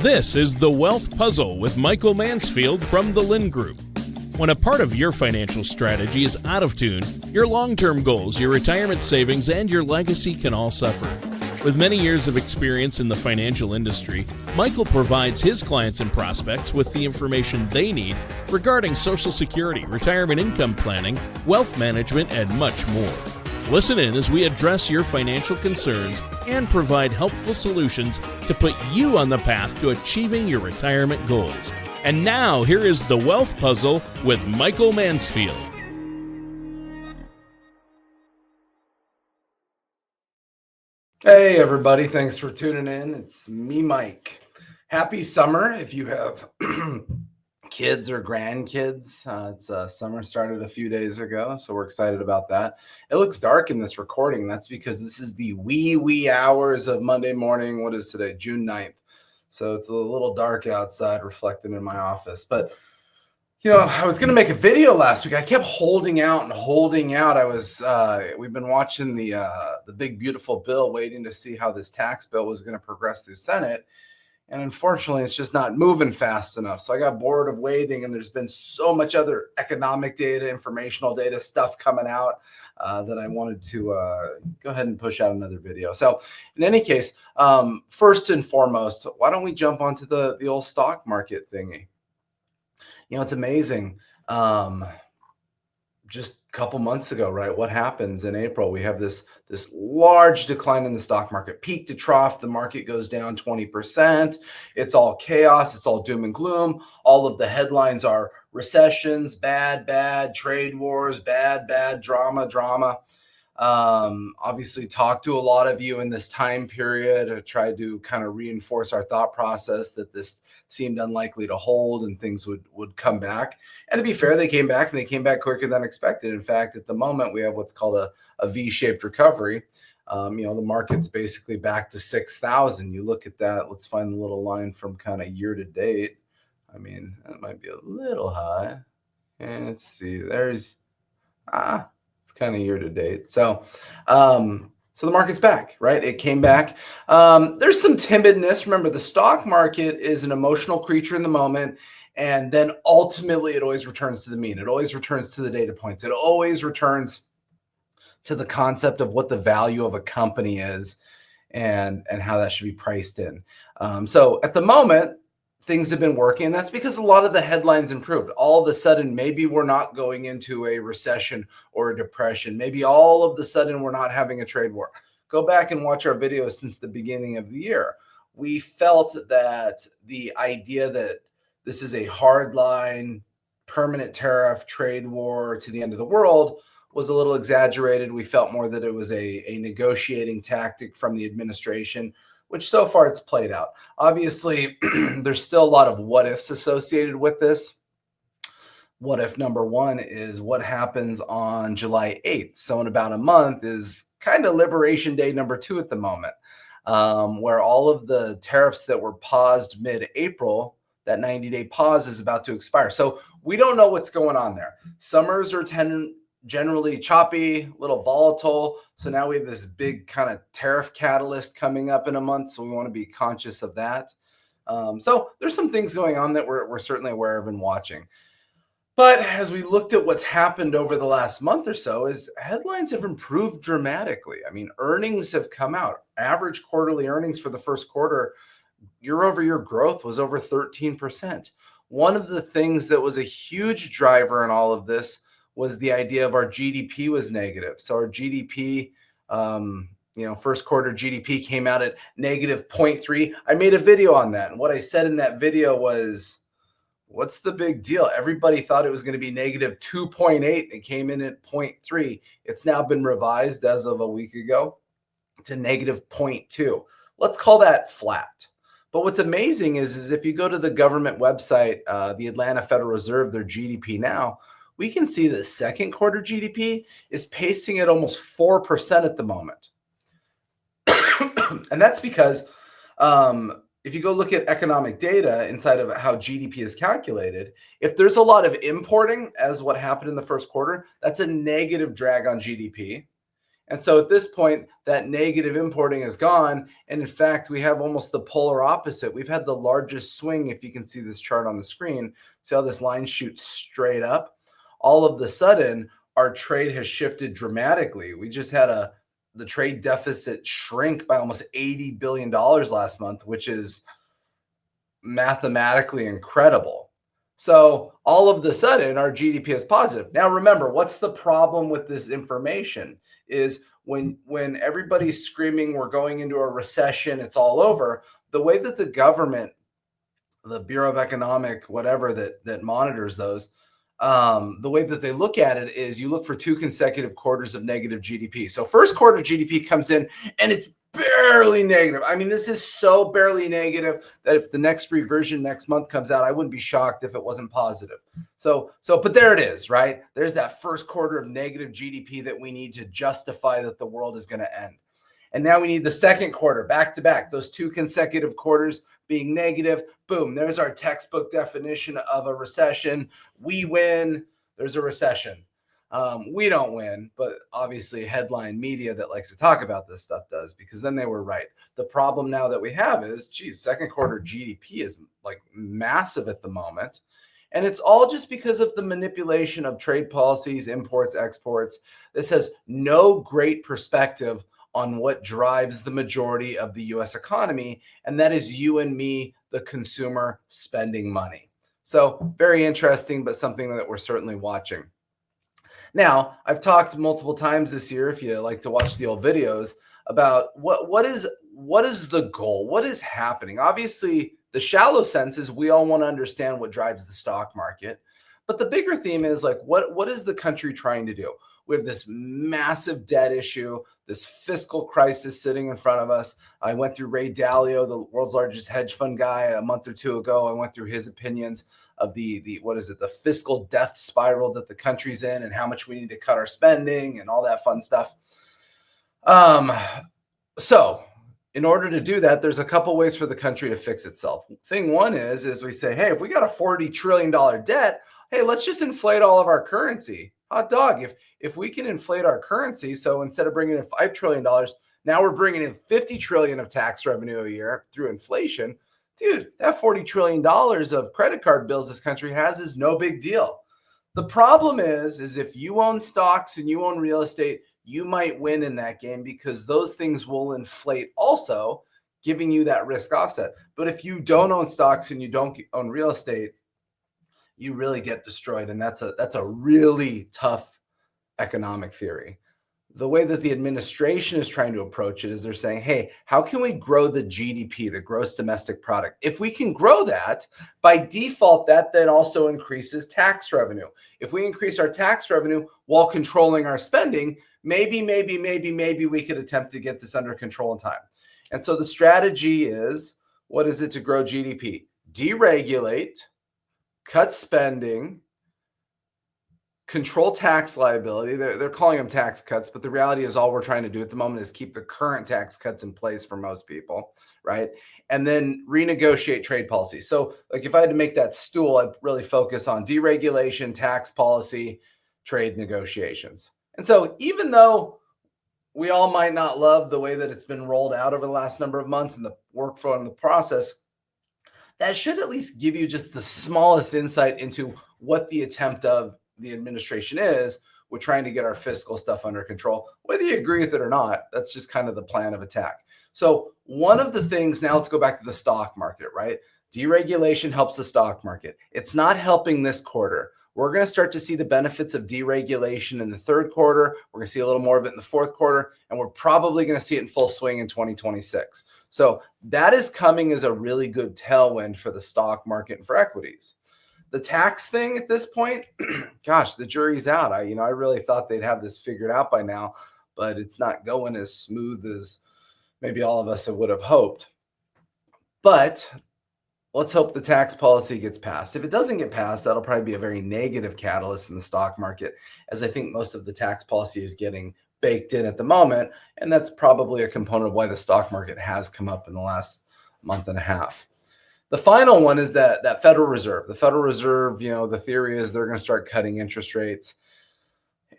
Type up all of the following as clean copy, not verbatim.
This is The Wealth Puzzle with Michael Mansfield from the Lynn Group. When a part of your financial strategy is out of tune, your long-term goals, your retirement savings, and your legacy can all suffer. With many years of experience in the financial industry, Michael provides his clients and prospects with the information they need regarding Social Security, retirement income planning, wealth management, and much more. Listen in as we address your financial concerns and provide helpful solutions to put you on the path to achieving your retirement goals. And now, here is The Wealth Puzzle with Michael Mansfield. Hey everybody, thanks for tuning in. It's me, Mike. Happy summer if you have kids or grandkids. Summer started a few days ago, so we're excited about that. It looks dark in this recording. That's because this is the wee hours of Monday morning. What is today? June 9th. So it's a little dark outside, reflected in my office. But I was going to make a video last week. I kept holding out. We've been watching the big beautiful bill, waiting to see how this tax bill was going to progress through Senate. And unfortunately, it's just not moving fast enough. So I got bored of waiting, and there's been so much other economic data, informational data stuff coming out that I wanted to go ahead and push out another video. So in any case, first and foremost, why don't we jump onto the old stock market thingy? It's amazing. Just a couple months ago, right? What happens in April? We have this large decline in the stock market, peak to trough. The market goes down 20%. It's all chaos. It's all doom and gloom. All of the headlines are recessions, bad, trade wars, bad, drama. Obviously talked to a lot of you in this time period. I tried to kind of reinforce our thought process that this seemed unlikely to hold and things would come back. And to be fair, they came back, and they came back quicker than expected. In fact, at the moment, we have what's called a V-shaped recovery. The market's basically back to 6,000. You look at that. Let's find the little line from kind of year to date. I mean, that might be a little high. And let's see. It's kind of year to date. So the market's back, right? It came back. There's some timidness. Remember, the stock market is an emotional creature in the moment, and then ultimately it always returns to the mean. It always returns to the data points. It always returns to the concept of what the value of a company is and how that should be priced in. So at the moment, things have been working. And that's because a lot of the headlines improved. All of a sudden, maybe we're not going into a recession or a depression. Maybe all of a sudden we're not having a trade war. Go back and watch our videos since the beginning of the year. We felt that the idea that this is a hardline, permanent tariff trade war to the end of the world was a little exaggerated. We felt more that it was a negotiating tactic from the administration, which so far it's played out. Obviously, there's still a lot of what ifs associated with this. What if number one is what happens on July 8th. So in about a month is kind of Liberation Day number 2 at the moment, where all of the tariffs that were paused mid-April, that 90-day pause is about to expire. So we don't know what's going on there. Summers are generally choppy, a little volatile. So now we have this big kind of tariff catalyst coming up in a month. So we want to be conscious of that. So there's some things going on that we're certainly aware of and watching. But as we looked at what's happened over the last month or so, is headlines have improved dramatically. I mean, earnings have come out. Average quarterly earnings for the first quarter, year-over-year growth was over 13%. One of the things that was a huge driver in all of this was the idea of our GDP was negative. So our GDP, first quarter GDP came out at negative 0.3. I made a video on that. And what I said in that video was, what's the big deal? Everybody thought it was going to be negative 2.8. It came in at 0.3. It's now been revised as of a week ago to negative 0.2. Let's call that flat. But what's amazing is if you go to the government website, the Atlanta Federal Reserve, their GDP now, we can see that second quarter GDP is pacing at almost 4% at the moment. And that's because if you go look at economic data inside of how GDP is calculated, if there's a lot of importing, as what happened in the first quarter, that's a negative drag on GDP. And so at this point, that negative importing is gone. And in fact, we have almost the polar opposite. We've had the largest swing, if you can see this chart on the screen. See how this line shoots straight up? All of the sudden, our trade has shifted dramatically. We just had the trade deficit shrink by almost $80 billion last month, which is mathematically incredible. So all of the sudden, our GDP is positive. Now, remember, what's the problem with this information is when everybody's screaming, we're going into a recession, it's all over, the way that the government, the Bureau of Economic, whatever that monitors those, the way that they look at it is you look for 2 consecutive quarters of negative GDP. So first quarter GDP comes in and it's barely negative. I mean, this is so barely negative that if the next reversion next month comes out, I wouldn't be shocked if it wasn't positive. But there it is, right? There's that first quarter of negative GDP that we need to justify that the world is going to end. And now we need the second quarter back to back, those 2 consecutive quarters being negative. Boom, there's our textbook definition of a recession. We win, there's a recession. We don't win, but obviously headline media that likes to talk about this stuff does, because then they were right. The problem now that we have is, second quarter GDP is like massive at the moment. And it's all just because of the manipulation of trade policies, imports, exports. This has no great perspective on what drives the majority of the US economy, and that is you and me, the consumer, spending money. So very interesting, but something that we're certainly watching. Now, I've talked multiple times this year, if you like to watch the old videos, about what is the goal? What is happening? Obviously, the shallow sense is we all want to understand what drives the stock market. But the bigger theme is like, what is the country trying to do? We have this massive debt issue, this fiscal crisis sitting in front of us. I went through Ray Dalio, the world's largest hedge fund guy, a month or two ago. I went through his opinions of the fiscal death spiral that the country's in and how much we need to cut our spending and all that fun stuff. So in order to do that, there's a couple ways for the country to fix itself. Thing one is we say, hey, if we got a $40 trillion debt, hey, let's just inflate all of our currency. Hot dog. If we can inflate our currency, so instead of bringing in $5 trillion, now we're bringing in $50 trillion of tax revenue a year through inflation. Dude, that $40 trillion of credit card bills this country has is no big deal. The problem is if you own stocks and you own real estate, you might win in that game because those things will inflate also, giving you that risk offset. But if you don't own stocks and you don't own real estate, you really get destroyed. And that's a really tough economic theory. The way that the administration is trying to approach it is they're saying, hey, how can we grow the GDP, the gross domestic product? If we can grow that, by default, that then also increases tax revenue. If we increase our tax revenue while controlling our spending, maybe we could attempt to get this under control in time. And so the strategy is, what is it to grow GDP? Deregulate, cut spending, control tax liability. They're calling them tax cuts, but the reality is all we're trying to do at the moment is keep the current tax cuts in place for most people, right? And then renegotiate trade policy. So like if I had to make that stool, I'd really focus on deregulation, tax policy, trade negotiations. And so even though we all might not love the way that it's been rolled out over the last number of months and the workflow and the process, that should at least give you just the smallest insight into what the attempt of the administration is with trying to get our fiscal stuff under control. Whether you agree with it or not, that's just kind of the plan of attack. So one of the things, now let's go back to the stock market, right? Deregulation helps the stock market. It's not helping this quarter. We're going to start to see the benefits of deregulation in the third quarter. We're going to see a little more of it in the fourth quarter, and we're probably going to see it in full swing in 2026. So that is coming as a really good tailwind for the stock market and for equities. The tax thing at this point, gosh, the jury's out. I really thought they'd have this figured out by now, but it's not going as smooth as maybe all of us would have hoped. But let's hope the tax policy gets passed. If it doesn't get passed, that'll probably be a very negative catalyst in the stock market, as I think most of the tax policy is getting baked in at the moment. And that's probably a component of why the stock market has come up in the last month and a half. The final one is that Federal Reserve. The Federal Reserve, the theory is they're going to start cutting interest rates.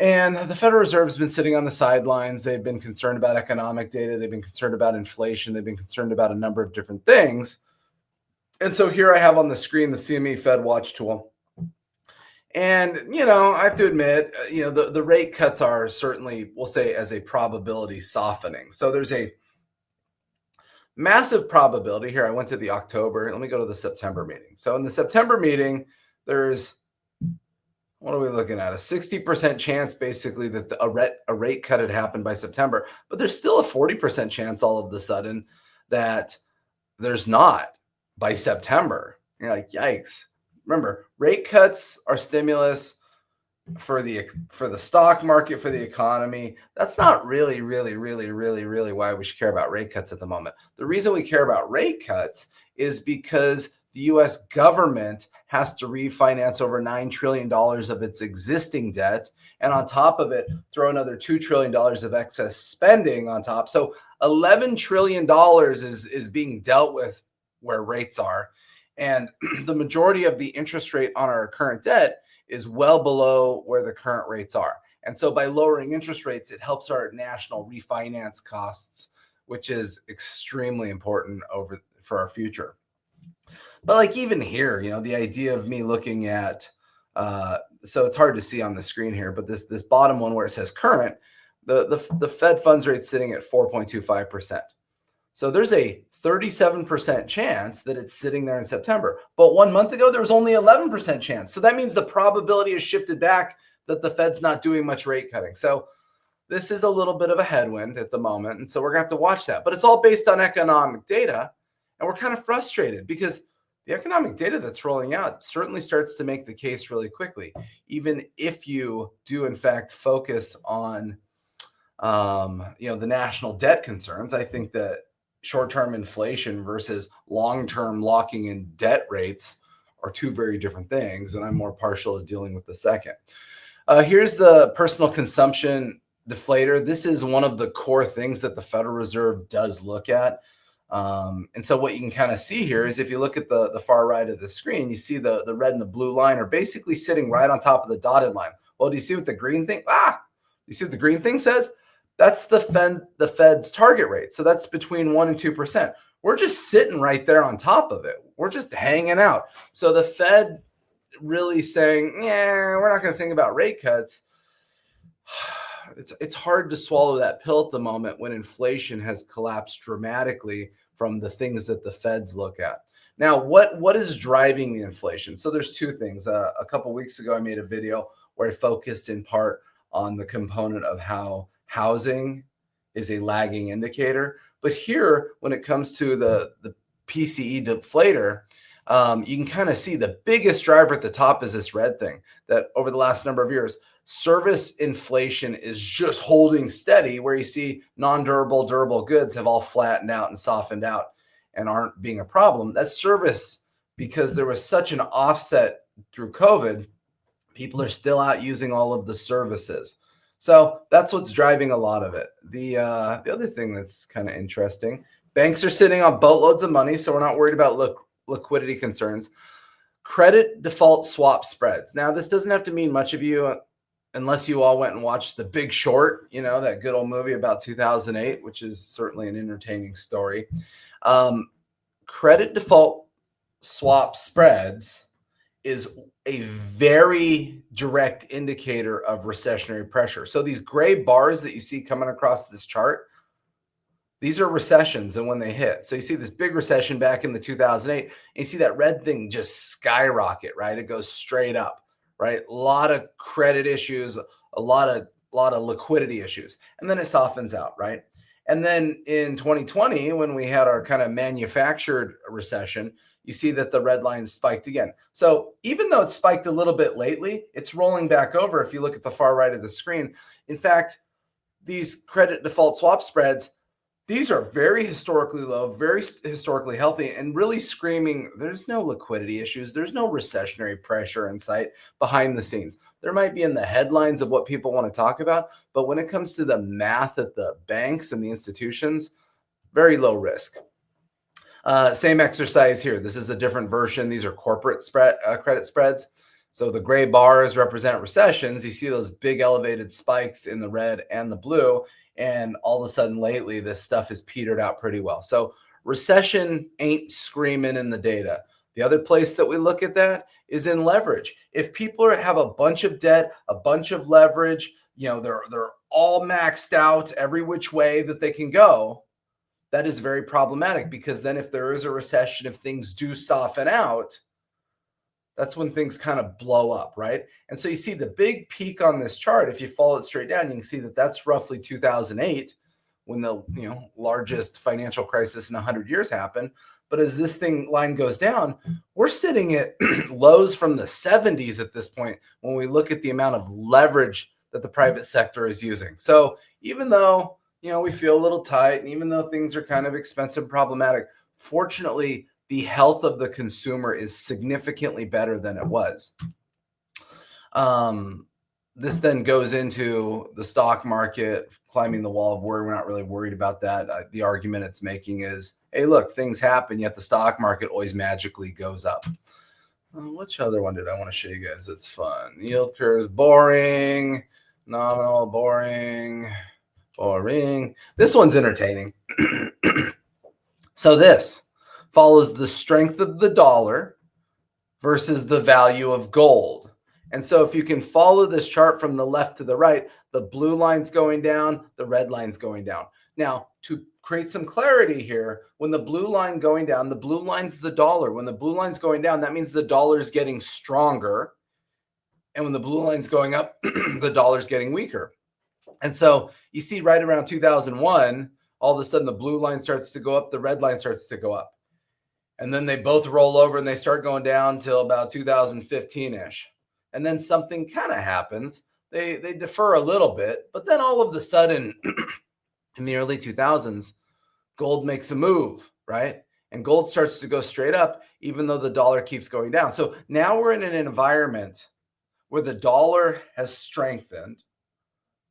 And the Federal Reserve has been sitting on the sidelines. They've been concerned about economic data. They've been concerned about inflation. They've been concerned about a number of different things. And so here I have on the screen the CME Fed Watch tool. And, I have to admit, the rate cuts are certainly, we'll say, as a probability softening. So there's a massive probability here. I went to the October. Let me go to the September meeting. So in the September meeting, there's, what are we looking at? A 60% chance basically that a rate cut had happened by September, but there's still a 40% chance all of a sudden that there's not by September. You're like, yikes. Remember, rate cuts are stimulus for the stock market, for the economy. That's not really why we should care about rate cuts at the moment. The reason we care about rate cuts is because the US government has to refinance over $9 trillion of its existing debt. And on top of it, throw another $2 trillion of excess spending on top. So $11 trillion is being dealt with where rates are. And the majority of the interest rate on our current debt is well below where the current rates are. And so by lowering interest rates, it helps our national refinance costs, which is extremely important for our future. But like even here, the idea of me looking at, so it's hard to see on the screen here, but this bottom one where it says current, the Fed funds rate sitting at 4.25%. So there's a 37% chance that it's sitting there in September. But 1 month ago, there was only 11% chance. So that means the probability has shifted back that the Fed's not doing much rate cutting. So this is a little bit of a headwind at the moment. And so we're going to have to watch that. But it's all based on economic data. And we're kind of frustrated because the economic data that's rolling out certainly starts to make the case really quickly, even if you do, in fact, focus on, the national debt concerns. I think that short-term inflation versus long-term locking in debt rates are two very different things, and I'm more partial to dealing with the second. Here's the personal consumption deflator. This is one of the core things that the Federal Reserve does look at. And so what you can kind of see here is if you look at the far right of the screen, you see the red and the blue line are basically sitting right on top of the dotted line. Well, do you see what the green thing? You see what the green thing says? That's the Fed's target rate. So that's between 1% and 2%. We're just sitting right there on top of it. We're just hanging out. So the Fed really saying, we're not going to think about rate cuts. It's hard to swallow that pill at the moment when inflation has collapsed dramatically from the things that the Feds look at. Now, what is driving the inflation? So there's two things. A couple of weeks ago, I made a video where I focused in part on the component of how housing is a lagging indicator. But here, when it comes to the PCE deflator, you can kind of see the biggest driver at the top is this red thing that over the last number of years, service inflation is just holding steady, where you see non-durable, durable goods have all flattened out and softened out and aren't being a problem. That's service because there was such an offset through COVID. People are still out using all of the services. So that's what's driving a lot of it. The other thing that's kind of interesting, banks are sitting on boatloads of money, so we're not worried about liquidity concerns. Credit default swap spreads. Now, this doesn't have to mean much of you unless you all went and watched The Big Short, that good old movie about 2008, which is certainly an entertaining story. Credit default swap spreads is a very direct indicator of recessionary pressure. So these gray bars that you see coming across this chart, these are recessions and when they hit. So you see this big recession back in the 2008, and you see that red thing just skyrocket, right? It goes straight up, right? A lot of credit issues, a lot of liquidity issues, and then it softens out, right? And then in 2020, when we had our kind of manufactured recession, you see that the red line spiked again. So even though it's spiked a little bit lately, it's rolling back over if you look at the far right of the screen. In fact, these credit default swap spreads, these are very historically low, very historically healthy, and really screaming, there's no liquidity issues. There's no recessionary pressure in sight behind the scenes. There might be in the headlines of what people want to talk about, but when it comes to the math at the banks and the institutions, very low risk. Same exercise here. This is a different version. These are corporate credit spreads. So the gray bars represent recessions. You see those big elevated spikes in the red and the blue. And all of a sudden lately, this stuff is petered out pretty well. So recession ain't screaming in the data. The other place that we look at that is in leverage. If people have a bunch of debt, a bunch of leverage, they're all maxed out every which way that they can go, that is very problematic, because then if there is a recession, if things do soften out, that's when things kind of blow up, right? And so you see the big peak on this chart. If you follow it straight down, you can see that that's roughly 2008, when the largest financial crisis in 100 years happened. But as this line goes down, we're sitting at lows from the 70s at this point when we look at the amount of leverage that the private sector is using. So even though we feel a little tight, and even though things are kind of expensive and problematic, fortunately, the health of the consumer is significantly better than it was. This then goes into the stock market climbing the wall of worry. We're not really worried about that. The argument it's making is, hey, look, things happen, yet the stock market always magically goes up. Which other one did I want to show you guys that's fun? Yield curves, boring. Nominal, boring. This one's entertaining. So this follows the strength of the dollar versus the value of gold. And so if you can follow this chart from the left to the right, the blue line's going down, the red line's going down. Now, to create some clarity here, when the blue line going down, the blue line's the dollar. When the blue line's going down, that means the dollar's getting stronger. And when the blue line's going up, the dollar's getting weaker. And so you see right around 2001, all of a sudden the blue line starts to go up, the red line starts to go up. And then they both roll over and they start going down till about 2015-ish. And then something kind of happens. They defer a little bit, but then all of a sudden in the early 2000s, gold makes a move, right? And gold starts to go straight up, even though the dollar keeps going down. So now we're in an environment where the dollar has strengthened.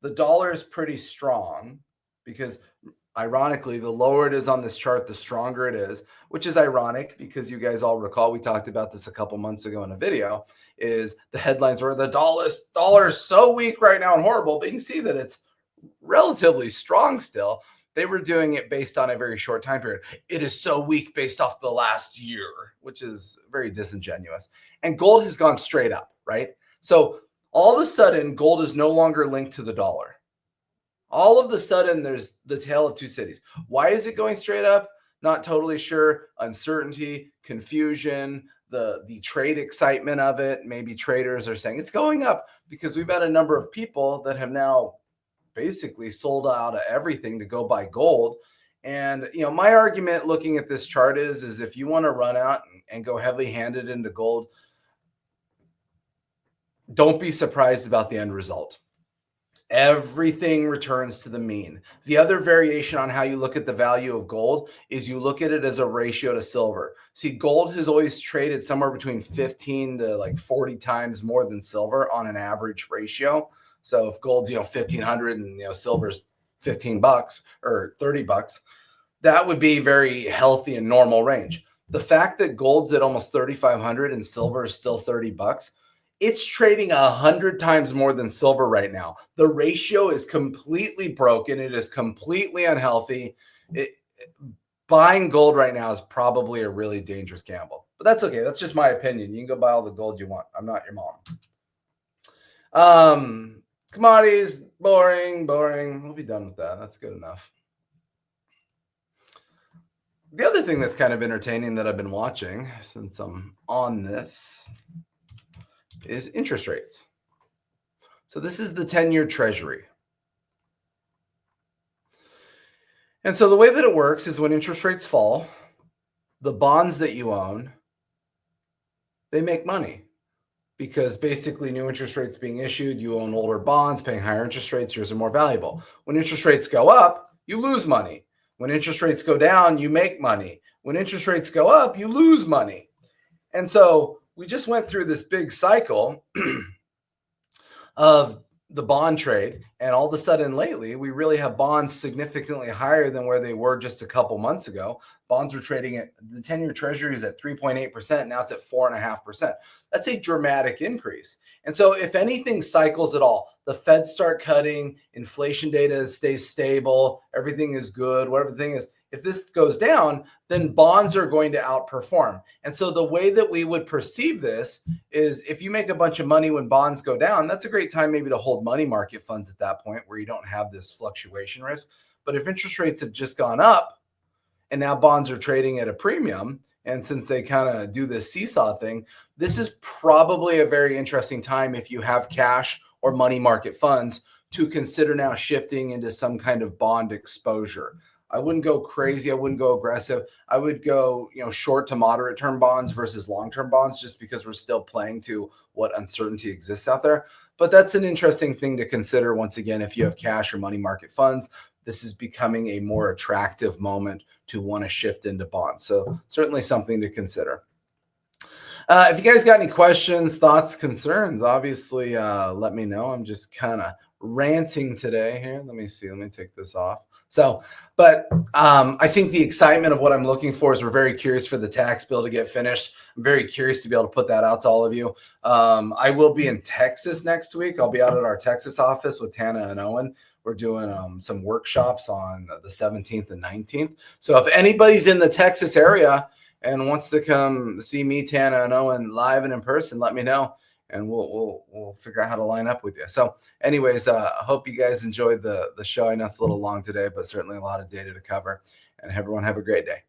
The dollar is pretty strong because, ironically, the lower it is on this chart, the stronger it is, which is ironic because you guys all recall, we talked about this a couple months ago in a video, is the headlines were the dollar is so weak right now and horrible, but you can see that it's relatively strong still. They were doing it based on a very short time period. It is so weak based off the last year, which is very disingenuous. And gold has gone straight up, right? So all of a sudden, gold is no longer linked to the dollar. All of a sudden, there's the tale of two cities. Why is it going straight up? Not totally sure. Uncertainty, confusion, the trade excitement of it. Maybe traders are saying it's going up because we've had a number of people that have now basically sold out of everything to go buy gold. And, my argument looking at this chart is if you want to run out and go heavily handed into gold, don't be surprised about the end result. Everything returns to the mean. The other variation on how you look at the value of gold is you look at it as a ratio to silver. See, gold has always traded somewhere between 15 to 40 times more than silver on an average ratio. So if gold's, 1,500 and, silver's $15 or $30, that would be very healthy and normal range. The fact that gold's at almost 3,500 and silver is still $30, it's trading 100 times more than silver right now. The ratio is completely broken. It is completely unhealthy. Buying gold right now is probably a really dangerous gamble, but that's okay. That's just my opinion. You can go buy all the gold you want. I'm not your mom. Commodities, boring. We'll be done with that. That's good enough. The other thing that's kind of entertaining that I've been watching since I'm on this is interest rates. So this is the 10-year treasury. And so the way that it works is when interest rates fall, the bonds that you own, they make money because basically new interest rates being issued, you own older bonds, paying higher interest rates, yours are more valuable. When interest rates go up, you lose money. When interest rates go down, you make money. When interest rates go up, you lose money. And so we just went through this big cycle of the bond trade, And all of a sudden lately, we really have bonds significantly higher than where they were just a couple months ago. Bonds were trading at the 10-year treasury is at 3.8%. Now it's at 4.5%. That's a dramatic increase. And so if anything cycles at all, the Fed start cutting, inflation data stays stable, everything is good, whatever the thing is, if this goes down, then bonds are going to outperform. And so the way that we would perceive this is if you make a bunch of money when bonds go down, that's a great time maybe to hold money market funds at that point where you don't have this fluctuation risk. But if interest rates have just gone up and now bonds are trading at a premium, and since they kind of do this seesaw thing, this is probably a very interesting time if you have cash or money market funds to consider now shifting into some kind of bond exposure. I wouldn't go crazy. I wouldn't go aggressive. I would go, short to moderate term bonds versus long-term bonds, just because we're still playing to what uncertainty exists out there. But that's an interesting thing to consider. Once again, if you have cash or money market funds, this is becoming a more attractive moment to want to shift into bonds. So certainly something to consider. If you guys got any questions, thoughts, concerns, obviously let me know. I'm just kind of ranting today here. Let me see. Let me take this off. But I think the excitement of what I'm looking for is we're very curious for the tax bill to get finished. I'm very curious to be able to put that out to all of you. I will be in Texas next week. I'll be out at our Texas office with Tana and Owen. We're doing some workshops on the 17th and 19th. So if anybody's in the Texas area and wants to come see me, Tana, and Owen live and in person, let me know. And we'll figure out how to line up with you. So anyways, I hope you guys enjoyed the show. I know it's a little long today, but certainly a lot of data to cover. And everyone have a great day.